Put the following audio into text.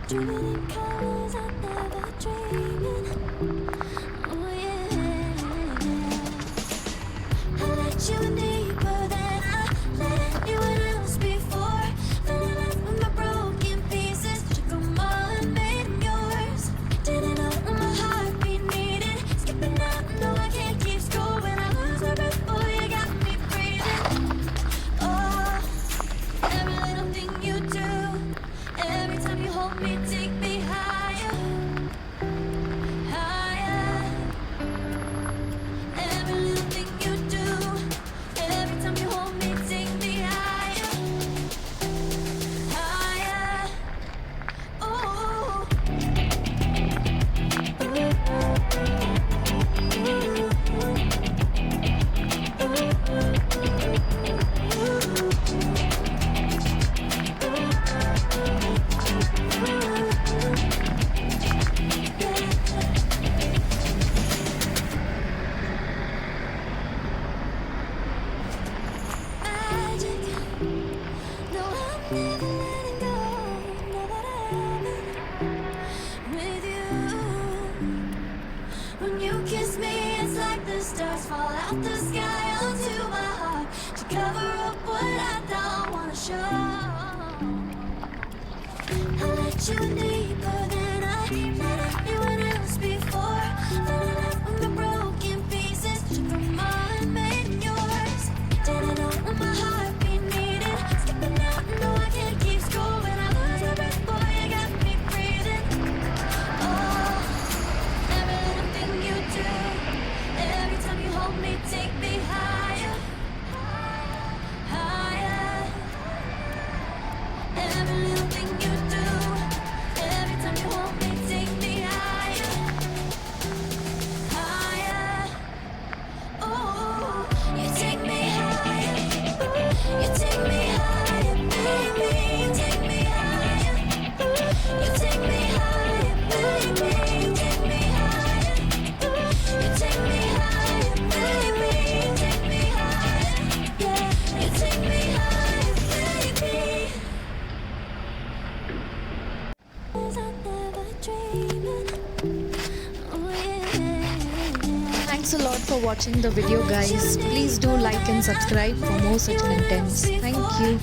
Dreaming in colors I never dreamed. Oh yeah. I let you in deeper than I let anyone else before. Fell in love with my broken pieces, took 'em all and made 'em yours. Didn't know what my heartbeat needed. Skipping out, no I can't keep score. When I lose my breath, boy, you got me breathing. Oh, every little thing you do, every time you hold me, take me higher, higher. Every little thing you do, every time you hold me, take me higher, higher. Ooh. Magic. No, I'm never letting go. Know that I am with you. When you kiss me, it's like the stars fall out the sky onto my heart to cover up what I don't wanna show. I let you in deeper than I let anyone else before. Fell in love with my broken pieces, took 'em all and made 'em yours. Didn't know what my heartbeat needed. Skipping out, no I can't keep score. When I lose my breath, boy, you got me breathing. Oh, every little thing you do, every time you hold me, take me higher, higher. Every little thing you do, every time you hold me, take me higher, higher. Ooh, you take me higher, you take me higher, baby, you take me higher, you take me higher, baby, you take me higher, you take me higher, baby, you take me higher, yeah, you take me higher, baby. I never dreamed. Oh yeah. Thanks a lot for watching the video, guys. Please do like and subscribe for more such contents. Thank you.